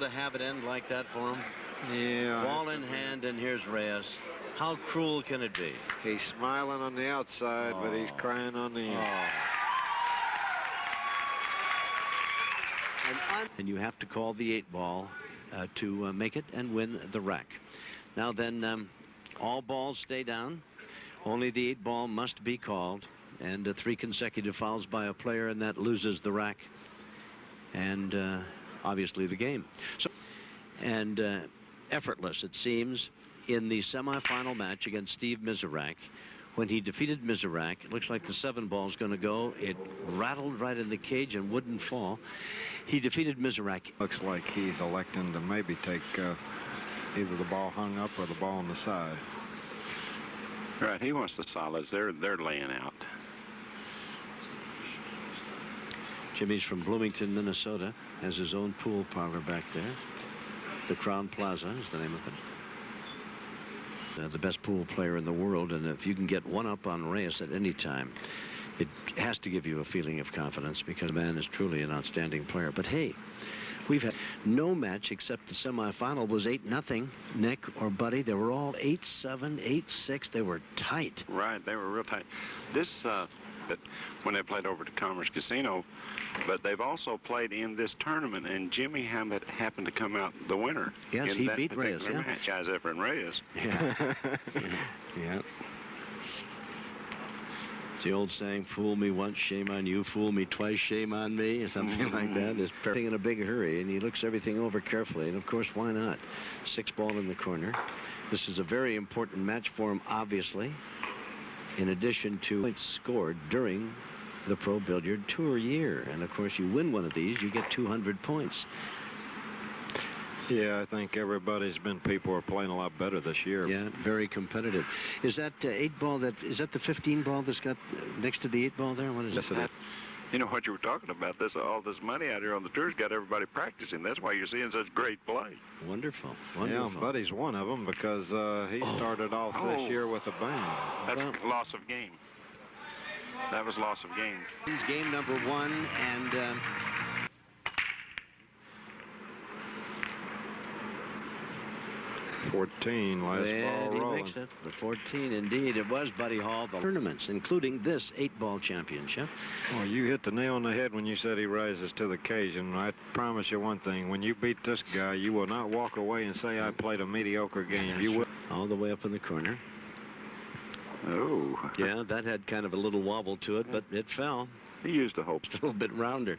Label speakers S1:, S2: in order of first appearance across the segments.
S1: to have it end like that for him?
S2: Yeah.
S1: Ball in hand, and here's Reyes. How cruel can it be?
S2: He's smiling on the outside, but he's crying on the inside.
S1: And you have to call the 8-ball to make it and win the rack. Now then, all balls stay down. Only the 8-ball must be called. And 3 consecutive fouls by a player, and that loses the rack. And obviously the game. So, and effortless, it seems, in the semifinal match against Steve Miserak. When he defeated Miserak, it looks like the 7-ball is going to go. It rattled right in the cage and wouldn't fall. He defeated Miserak.
S2: Looks like he's electing to maybe take either the ball hung up or the ball on the side.
S3: Right, he wants the solids. They're laying out.
S1: Jimmy's from Bloomington, Minnesota. Has his own pool parlor back there. The Crown Plaza is the name of it. The best pool player in the world, and if you can get one up on Reyes at any time, it has to give you a feeling of confidence, because the man is truly an outstanding player. But hey, we've had no match except the semifinal was 8-0. Nick or Buddy, they were all 8-7, 8-6. They were tight.
S3: Right, they were real tight. This when they played over to Commerce Casino, but they've also played in this tournament, and Jimmy Hammett happened to come out the winner.
S1: Yes, he beat Reyes. Yeah.
S3: Match. Guys, Efren Reyes.
S1: Yeah. Yeah. It's the old saying, fool me once, shame on you. Fool me twice, shame on me, or something like that. He's in a big hurry, and he looks everything over carefully. And, of course, why not? 6-ball in the corner. This is a very important match for him, obviously, in addition to points scored during the Pro Billiard Tour year. And, of course, you win one of these, you get 200 points.
S2: Yeah, I think people are playing a lot better this year.
S1: Yeah, very competitive. Is that 8-ball, is that the 15-ball that's got next to the 8-ball there? What is it?
S3: You know what you were talking about? All this money out here on the tour's got everybody practicing. That's why you're seeing such great play.
S1: Wonderful, wonderful.
S2: Yeah, Buddy's one of them, because he started off this year with a bang.
S3: That's loss of game. That was loss of game.
S1: Game number 1, and
S2: 14, last ball rolling.
S1: He makes it. The 14, indeed. It was Buddy Hall. The tournaments, including this 8-ball championship.
S2: Well, you hit the nail on the head when you said he rises to the occasion. I promise you one thing. When you beat this guy, you will not walk away and say, I played a mediocre game. You will.
S1: All the way up in the corner.
S3: Oh.
S1: Yeah, that had kind of a little wobble to it, but it fell.
S3: He used a hope.
S1: A little bit rounder.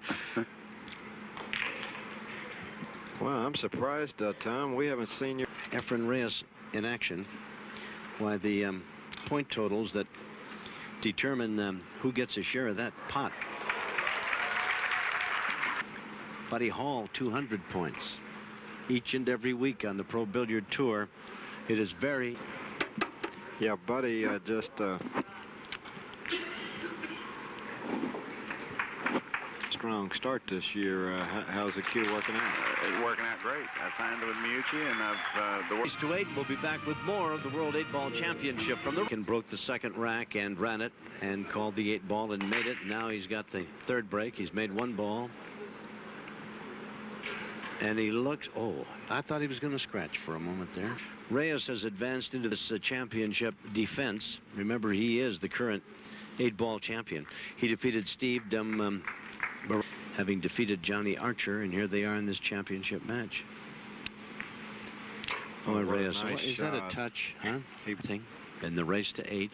S2: Well, I'm surprised, Tom. We haven't seen you.
S1: Efren Reyes in action. Why, the point totals that determine who gets a share of that pot. Buddy Hall, 200 points. Each and every week on the Pro Billiard Tour. It is very...
S2: Yeah, Buddy just... strong start this year. How's the queue working out?
S3: It's working out great. I signed with Miucci, and I've...
S1: to 8. We'll be back with more of the World 8-Ball Championship from the... And broke the second rack and ran it and called the 8-ball and made it. Now he's got the third break. He's made 1 ball. And he looks... Oh, I thought he was going to scratch for a moment there. Reyes has advanced into this championship defense. Remember, he is the current 8-ball champion. He defeated Steve having defeated Johnny Archer, and here they are in this championship match. Oh, Reyes,
S2: nice
S1: is
S2: shot.
S1: That a touch, huh? Thing in the race to 8.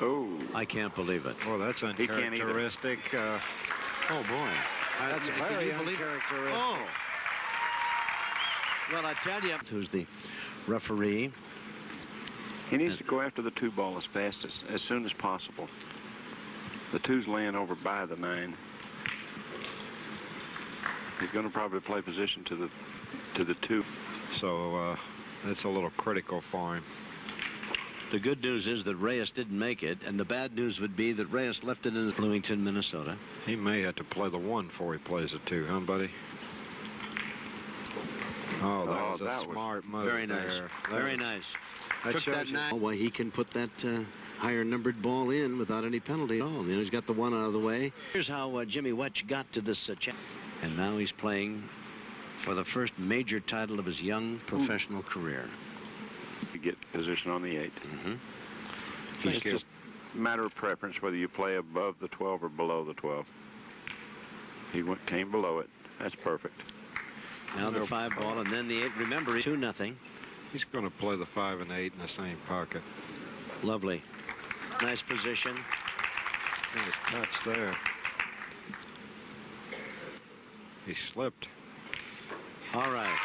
S3: Oh,
S1: I can't believe it.
S2: Well, that's uncharacteristic.
S1: Oh boy,
S2: that's very uncharacteristic.
S1: Oh, well, I tell you, who's the referee?
S3: He needs to go after the 2-ball as fast as soon as possible. The 2's laying over by the 9. He's going to probably play position to the 2.
S2: So that's a little critical for him.
S1: The good news is that Reyes didn't make it, and the bad news would be that Reyes left it in Bloomington, Minnesota.
S2: He may have to play the 1 before he plays the 2, huh, Buddy? Oh, that was a smart move.
S1: Very nice. Very nice. Took that 9. Well, he can put that higher numbered ball in without any penalty at all. You know, he's got the 1 out of the way. Here's how Jimmy Wetch got to this And now he's playing for the first major title of his young professional career.
S3: You get position on the 8.
S2: It's
S3: Just a matter of preference whether you play above the 12 or below the 12. He came below it. That's perfect.
S1: Now the 5 ball and then the 8. Remember, 2-0.
S2: He's going to play the 5 and 8 in the same pocket.
S1: Lovely. Nice position.
S2: Nice touch there. He slipped.
S1: All right.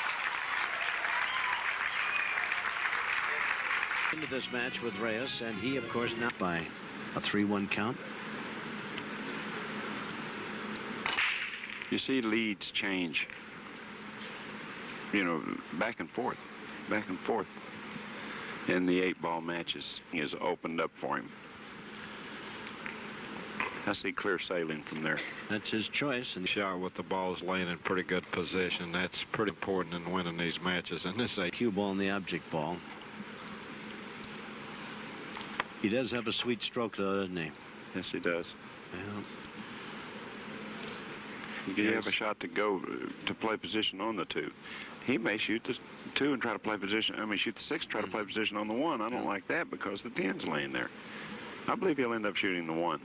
S1: Into this match with Reyes, and he, of course, now by a 3-1 count.
S3: You see leads change. You know, back and forth. In the 8-ball matches, he has opened up for him. I see clear sailing from there.
S1: That's his choice. And
S2: Shot with the balls laying in pretty good position. That's pretty important in winning these matches. And this
S1: cue ball and the object ball. He does have a sweet stroke, though, doesn't he?
S3: Yes, he does.
S1: Well,
S3: You have a shot to go to play position on the 2. He may shoot the 2 and try to play position. I mean, shoot the 6, try to play position on the 1. I don't like that because the 10's laying there. I believe he'll end up shooting the 1.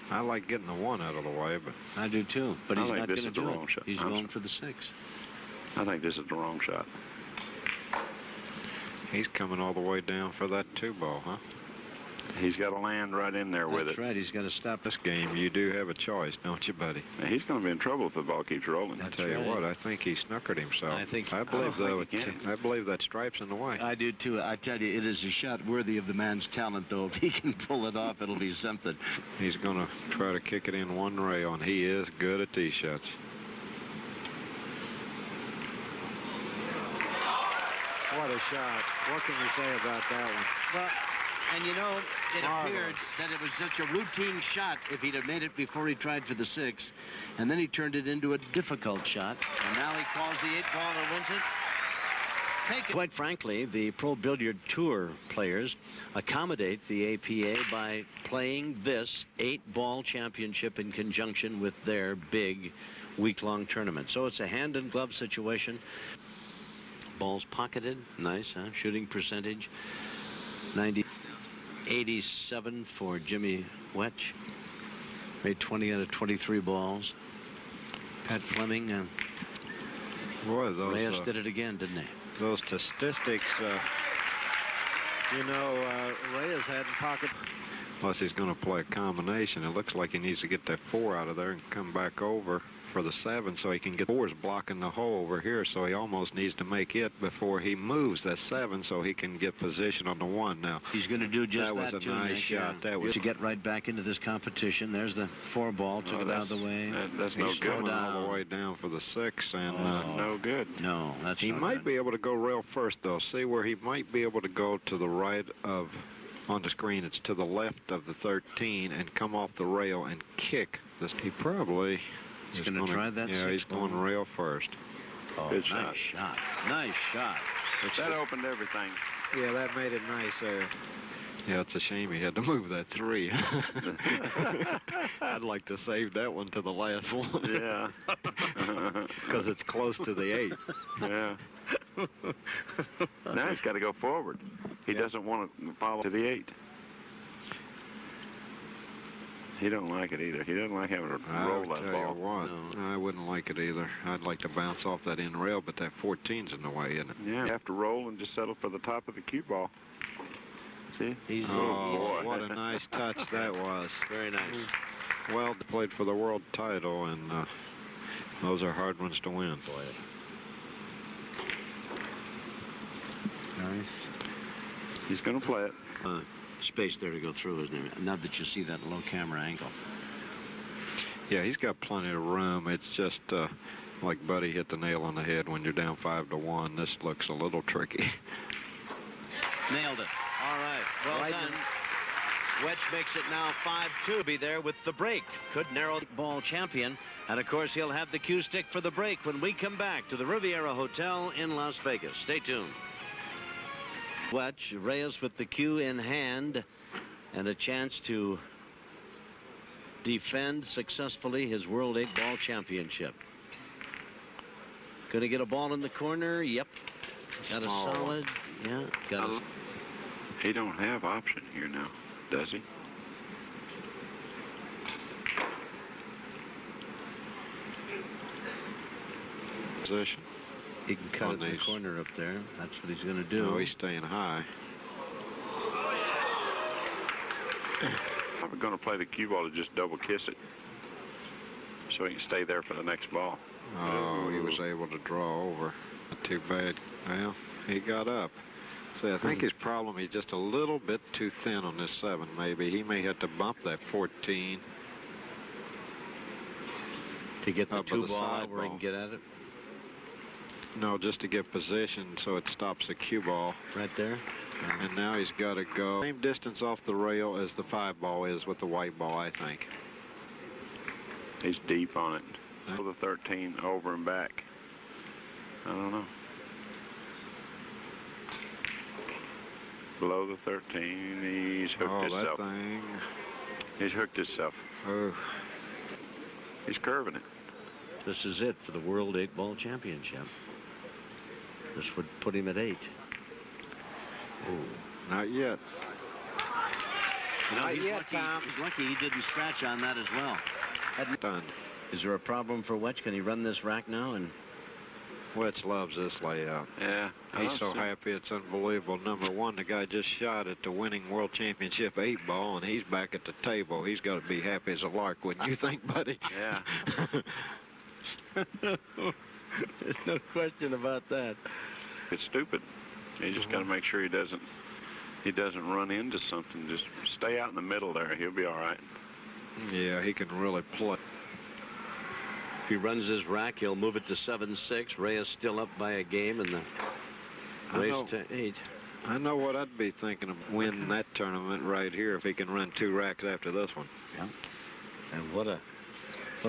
S2: I like getting the 1 out of the way, but
S1: I do too. But he's
S3: think
S1: not
S3: this
S1: going to
S3: is the
S1: do
S3: wrong
S1: it.
S3: shot.
S1: He's
S3: I'm
S1: going
S3: sorry.
S1: for the 6.
S3: I think this is the wrong shot.
S2: he's coming all the way down for that 2 ball, huh?
S3: He's got to land right in there with it.
S1: That's right. He's got to stop
S2: This game, you do have a choice, don't you, buddy?
S3: Now, he's going to be in trouble if the ball keeps rolling.
S1: That's
S2: Tell
S1: right.
S2: you what, I think he snookered himself.
S1: I think-
S2: I believe
S3: I don't
S2: though.
S3: think he can.
S2: I believe that stripe's in the way.
S1: I do too. I tell you, it is a shot worthy of the man's talent, though. If he can pull it off, it'll be something.
S2: He's going to try to kick it in 1 rail, and he is good at these shots. What a shot. What can you say about that one?
S1: Well, and you know, it appeared that it was such a routine shot if he'd have made it before he tried for the 6. And then he turned it into a difficult shot. And now he calls the 8 ball and wins it. Quite frankly, the Pro Billiard Tour players accommodate the APA by playing this 8-ball championship in conjunction with their big week-long tournament. So it's a hand-and-glove situation. Balls pocketed. Nice, huh? Shooting percentage. 87 for Jimmy Wetch. Made 20 out of 23 balls. Pat Fleming and
S2: Boy, those
S1: Reyes did it again, didn't he?
S2: those statistics, you know, Reyes hadn't pocket. Plus, he's going to play a combination. It looks like he needs to get that 4 out of there and come back over for the 7 so he can get 4's blocking the hole over here, so he almost needs to make it before he moves that 7 so he can get position on the 1. Now
S1: He's going to do just that.
S2: was a
S1: too,
S2: nice
S1: Nick,
S2: shot.
S1: yeah.
S2: That was
S1: To get right back into this competition. There's the 4 ball. Took it out of the way.
S3: That's no
S2: he's
S3: good.
S2: coming all the way down for the 6, and
S3: No good.
S1: No, that's
S2: he
S1: not
S2: might
S1: good.
S2: be able to go rail first, though. See where he might be able to go to the right of, on the screen, it's to the left of the 13 and come off the rail and kick this. He probably
S1: He's
S2: is
S1: going to try that.
S2: Yeah,
S1: 6
S2: he's going
S1: ball.
S2: rail first.
S1: Oh,
S3: Good
S1: nice shot. Nice shot.
S3: That opened everything.
S2: Yeah, that made it nice there. Yeah, it's a shame he had to move that 3. I'd like to save that one to the last one.
S3: Yeah.
S2: Because it's close to the 8.
S3: Yeah. Now he's got to go forward. He doesn't want to follow to the 8. He don't like it either. He doesn't like having to roll
S2: I'll
S3: that
S2: tell
S3: ball.
S2: you what, I wouldn't like it either. I'd like to bounce off that end rail, but that 14's in the way, isn't it?
S3: Yeah, you have to roll and just settle for the top of the cue ball. See?
S1: He's
S2: Oh,
S3: boy.
S2: what a nice touch that was.
S1: very nice.
S2: Well, they played for the world title, and those are hard ones to win.
S1: Nice.
S3: He's going to play it.
S1: Space there to go through, isn't it? Now that you see that low camera angle.
S2: Yeah, he's got plenty of room. It's just like Buddy hit the nail on the head when you're down 5-1. This looks a little tricky.
S1: Nailed it. All right. Well done. Wetch makes it now 5-2. Be there with the break. Could narrow the ball champion. And, of course, he'll have the cue stick for the break when we come back to the Riviera Hotel in Las Vegas. Stay tuned. Wetch, Reyes with the cue in hand and a chance to defend successfully his World 8-ball championship. Going to get a ball in the corner. Yep. Got a
S2: Small
S1: solid. Yeah. Got a.
S3: He don't have option here now, does he?
S2: Position.
S1: He can cut it in the corner up there. That's what he's going to do.
S2: Oh, he's staying high.
S3: I'm going to play the cue ball to just double kiss it so he can stay there for the next ball.
S2: Oh, he was able to draw over. Not too bad. Well, he got up. See, I think his problem, he's just a little bit too thin on this 7, maybe. He may have to bump that 14.
S1: To get the
S2: Up with
S1: 2
S2: the
S1: ball
S2: side
S1: out where he
S2: ball.
S1: can get at it.
S2: No, just to get position so it stops the cue ball.
S1: Right there.
S2: And now he's got to go same distance off the rail as the 5 ball is with the white ball, I think.
S3: He's deep on it. The 13 over and back. I don't know. Below the 13, he's hooked himself.
S2: That thing.
S3: He's hooked himself.
S2: Oh.
S3: He's curving it.
S1: This is it for the World 8-Ball Championship. This would put him at 8.
S2: Oh, not yet. Not
S1: he's
S2: yet,
S1: lucky,
S2: Tom.
S1: He's lucky he didn't scratch on that as well.
S2: Done.
S1: Is there a problem for Wetch? Can he run this rack now? And
S2: Wetch loves this layout.
S3: Yeah.
S2: He's so happy, it's unbelievable. Number 1, the guy just shot at the winning World Championship 8-ball, and he's back at the table. He's got to be happy as a lark, wouldn't you think, buddy?
S3: Yeah.
S1: There's no question about that.
S3: It's stupid. He just got to make sure he doesn't run into something. Just stay out in the middle there. He'll be all right.
S2: Yeah, he can really play.
S1: If he runs his rack, he'll move it to 7-6. Reyes still up by a game in the race to 8.
S2: I know what I'd be thinking of winning that tournament right here if he can run 2 racks after this one.
S1: Yeah. And what a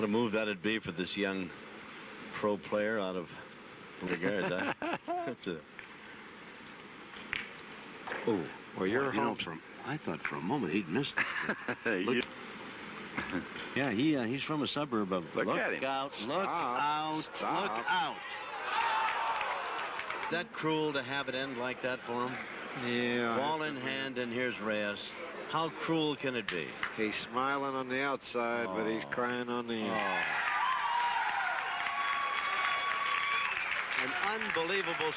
S1: move that'd be for this young pro player out of Billiards. That's a. Oh,
S2: well, you're home.
S1: I thought for a moment he'd missed it.
S3: You-
S1: Yeah, he's from a suburb of.
S3: Look at him.
S1: Out! Look out!
S2: Stop.
S1: Look out! Is that cruel to have it end like that for him?
S2: Yeah.
S1: Ball in hand, and here's Reyes. How cruel can it be?
S2: He's smiling on the outside, but he's crying on the end.
S1: An unbelievable